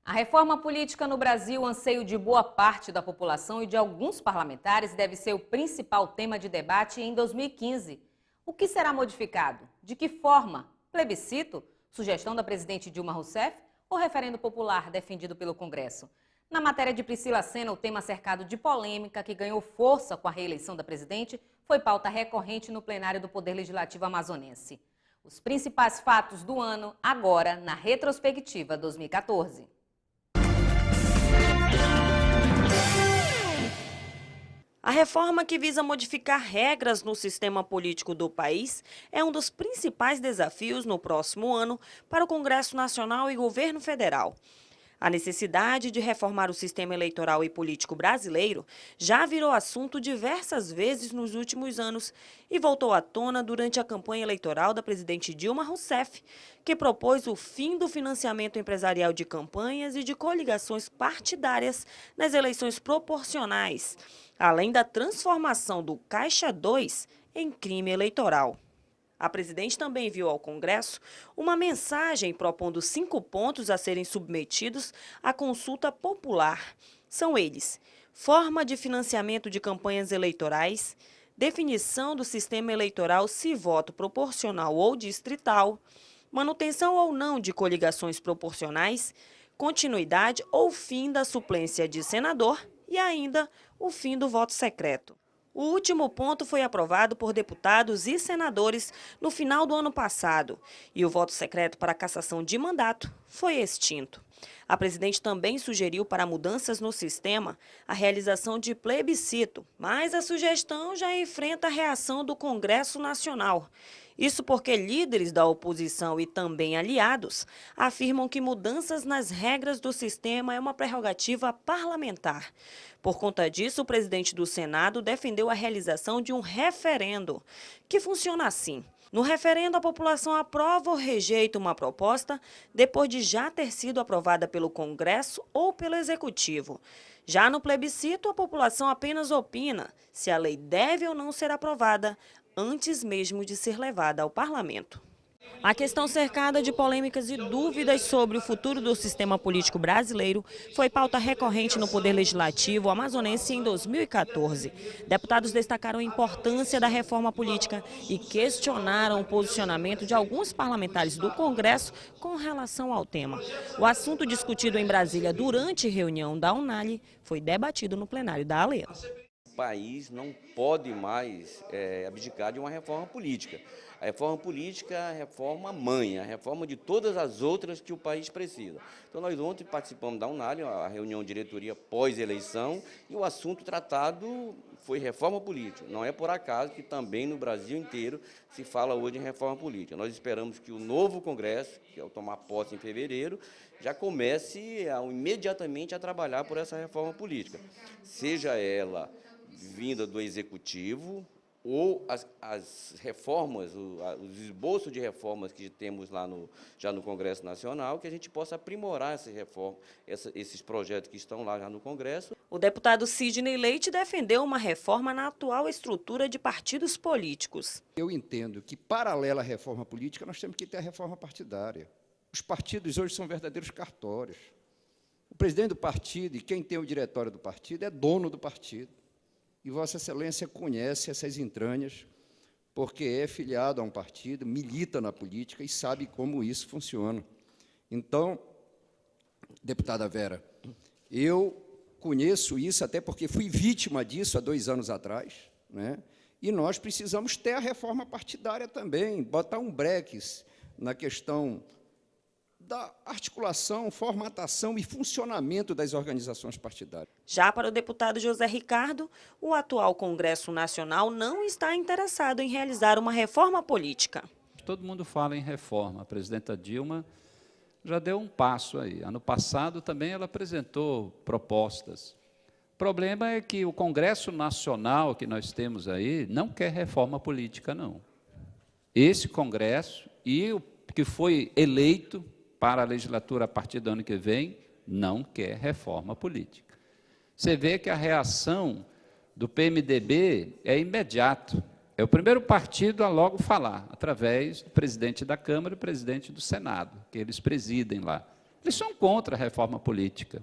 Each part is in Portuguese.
A reforma política no Brasil, anseio de boa parte da população e de alguns parlamentares, deve ser o principal tema de debate em 2015. O que será modificado? De que forma? Plebiscito? Sugestão da presidente Dilma Rousseff? Ou referendo popular defendido pelo Congresso? Na matéria de Priscila Sena, o tema cercado de polêmica que ganhou força com a reeleição da presidente foi pauta recorrente no plenário do Poder Legislativo amazonense. Os principais fatos do ano, agora na retrospectiva 2014. A reforma que visa modificar regras no sistema político do país é um dos principais desafios no próximo ano para o Congresso Nacional e governo federal. A necessidade de reformar o sistema eleitoral e político brasileiro já virou assunto diversas vezes nos últimos anos e voltou à tona durante a campanha eleitoral da presidente Dilma Rousseff, que propôs o fim do financiamento empresarial de campanhas e de coligações partidárias nas eleições proporcionais, além da transformação do Caixa 2 em crime eleitoral. A presidente também enviou ao Congresso uma mensagem propondo 5 pontos a serem submetidos à consulta popular. São eles: forma de financiamento de campanhas eleitorais, definição do sistema eleitoral se voto proporcional ou distrital, manutenção ou não de coligações proporcionais, continuidade ou fim da suplência de senador e ainda o fim do voto secreto. O último ponto foi aprovado por deputados e senadores no final do ano passado e o voto secreto para cassação de mandato foi extinto. A presidente também sugeriu para mudanças no sistema a realização de plebiscito, mas a sugestão já enfrenta a reação do Congresso Nacional. Isso porque líderes da oposição e também aliados afirmam que mudanças nas regras do sistema é uma prerrogativa parlamentar. Por conta disso, o presidente do Senado defendeu a realização de um referendo, que funciona assim. No referendo, a população aprova ou rejeita uma proposta depois de já ter sido aprovada pelo Congresso ou pelo Executivo. Já no plebiscito, a população apenas opina se a lei deve ou não ser aprovada antes mesmo de ser levada ao parlamento. A questão cercada de polêmicas e dúvidas sobre o futuro do sistema político brasileiro foi pauta recorrente no Poder Legislativo amazonense em 2014. Deputados destacaram a importância da reforma política e questionaram o posicionamento de alguns parlamentares do Congresso com relação ao tema. O assunto discutido em Brasília durante reunião da UNALI foi debatido no plenário da ALEA. O país não pode mais abdicar de uma reforma política. A reforma política é a reforma mãe, a reforma de todas as outras que o país precisa. Então, nós ontem participamos da UNALI, a reunião de diretoria pós-eleição, e o assunto tratado foi reforma política. Não é por acaso que também no Brasil inteiro se fala hoje em reforma política. Nós esperamos que o novo Congresso, que ao tomar posse em fevereiro, já comece imediatamente a trabalhar por essa reforma política. Seja ela vinda do Executivo, ou as reformas, os esboços de reformas que temos lá já no Congresso Nacional, que a gente possa aprimorar essas reformas, esses projetos que estão lá já no Congresso. O deputado Sidney Leite defendeu uma reforma na atual estrutura de partidos políticos. Eu entendo que, paralela à reforma política, nós temos que ter a reforma partidária. Os partidos hoje são verdadeiros cartórios. O presidente do partido e quem tem o diretório do partido é dono do partido. E Vossa Excelência conhece essas entranhas, porque é filiado a um partido, milita na política e sabe como isso funciona. Então, deputada Vera, eu conheço isso até porque fui vítima disso há 2 anos atrás, né? E nós precisamos ter a reforma partidária também, botar um breques na questão da articulação, formatação e funcionamento das organizações partidárias. Já para o deputado José Ricardo, o atual Congresso Nacional não está interessado em realizar uma reforma política. Todo mundo fala em reforma. A presidenta Dilma já deu um passo aí. Ano passado também ela apresentou propostas. O problema é que o Congresso Nacional que nós temos aí não quer reforma política, não. Esse Congresso e o que foi eleito para a legislatura a partir do ano que vem, não quer reforma política. Você vê que a reação do PMDB é imediata. É o primeiro partido a logo falar, através do presidente da Câmara e do presidente do Senado, que eles presidem lá. Eles são contra a reforma política,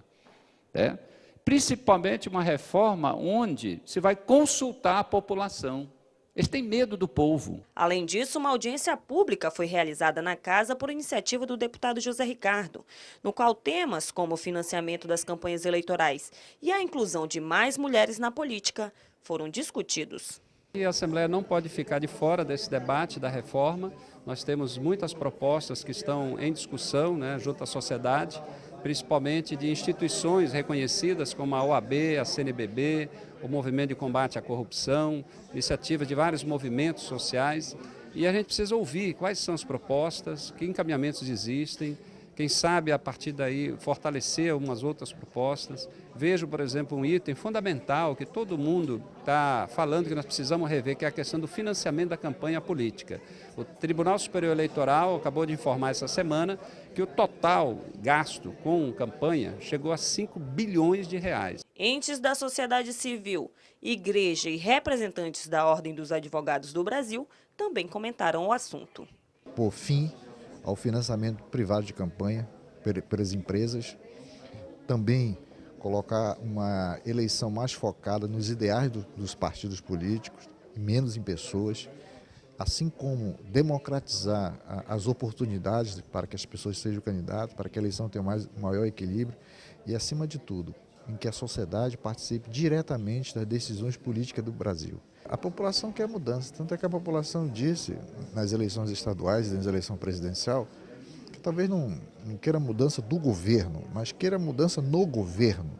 né? Principalmente uma reforma onde se vai consultar a população. Eles têm medo do povo. Além disso, uma audiência pública foi realizada na casa por iniciativa do deputado José Ricardo, no qual temas como o financiamento das campanhas eleitorais e a inclusão de mais mulheres na política foram discutidos. E a Assembleia não pode ficar de fora desse debate da reforma. Nós temos muitas propostas que estão em discussão, né, junto à sociedade, principalmente de instituições reconhecidas como a OAB, a CNBB, o Movimento de Combate à Corrupção, iniciativas de vários movimentos sociais. E a gente precisa ouvir quais são as propostas, que encaminhamentos existem, quem sabe a partir daí fortalecer algumas outras propostas. Vejo, por exemplo, um item fundamental que todo mundo está falando que nós precisamos rever, que é a questão do financiamento da campanha política. O Tribunal Superior Eleitoral acabou de informar essa semana que o total gasto com campanha chegou a 5 bilhões de reais. Entes da sociedade civil, igreja e representantes da Ordem dos Advogados do Brasil também comentaram o assunto. Por fim ao financiamento privado de campanha pelas empresas, também colocar uma eleição mais focada nos ideais dos partidos políticos, menos em pessoas, assim como democratizar as oportunidades para que as pessoas sejam candidatas, para que a eleição tenha maior equilíbrio e, acima de tudo, em que a sociedade participe diretamente das decisões políticas do Brasil. A população quer mudança, tanto é que a população disse nas eleições estaduais e na eleição presidencial que talvez não queira mudança do governo, mas queira mudança no governo.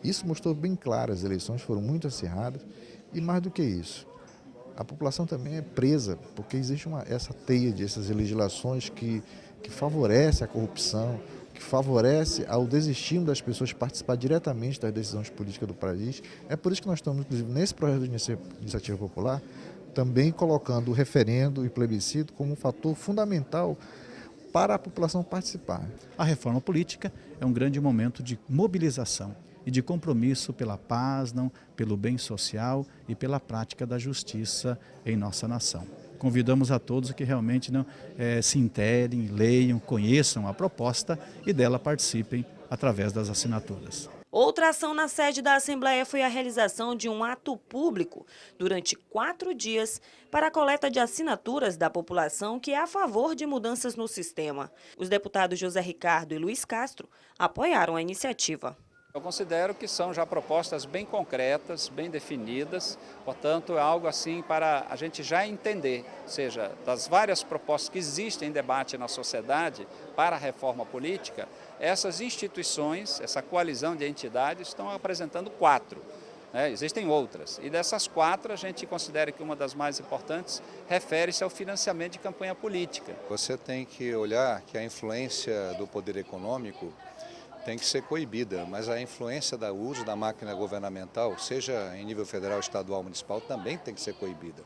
Isso mostrou bem claro, as eleições foram muito acirradas e, mais do que isso, a população também é presa, porque existe essa teia dessas legislações que favorece a corrupção, que favorece ao desestímulo das pessoas participar diretamente das decisões políticas do país. É por isso que nós estamos, inclusive, nesse projeto de iniciativa popular, também colocando o referendo e plebiscito como um fator fundamental para a população participar. A reforma política é um grande momento de mobilização e de compromisso pela paz, pelo bem social e pela prática da justiça em nossa nação. Convidamos a todos que realmente se interem, leiam, conheçam a proposta e dela participem através das assinaturas. Outra ação na sede da Assembleia foi a realização de um ato público durante 4 dias para a coleta de assinaturas da população que é a favor de mudanças no sistema. Os deputados José Ricardo e Luiz Castro apoiaram a iniciativa. Eu considero que são já propostas bem concretas, bem definidas, portanto é algo assim para a gente já entender, ou seja, das várias propostas que existem em debate na sociedade para a reforma política, essas instituições, essa coalizão de entidades estão apresentando 4. Existem outras, e dessas 4 a gente considera que uma das mais importantes refere-se ao financiamento de campanha política. Você tem que olhar que a influência do poder econômico tem que ser coibida, mas a influência do uso da máquina governamental, seja em nível federal, estadual, municipal, também tem que ser coibida.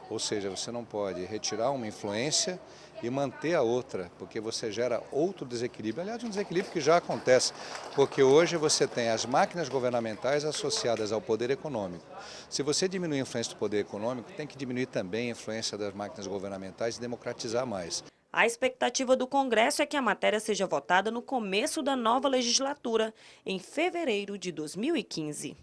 Ou seja, você não pode retirar uma influência e manter a outra, porque você gera outro desequilíbrio. Aliás, um desequilíbrio que já acontece, porque hoje você tem as máquinas governamentais associadas ao poder econômico. Se você diminuir a influência do poder econômico, tem que diminuir também a influência das máquinas governamentais e democratizar mais. A expectativa do Congresso é que a matéria seja votada no começo da nova legislatura, em fevereiro de 2015.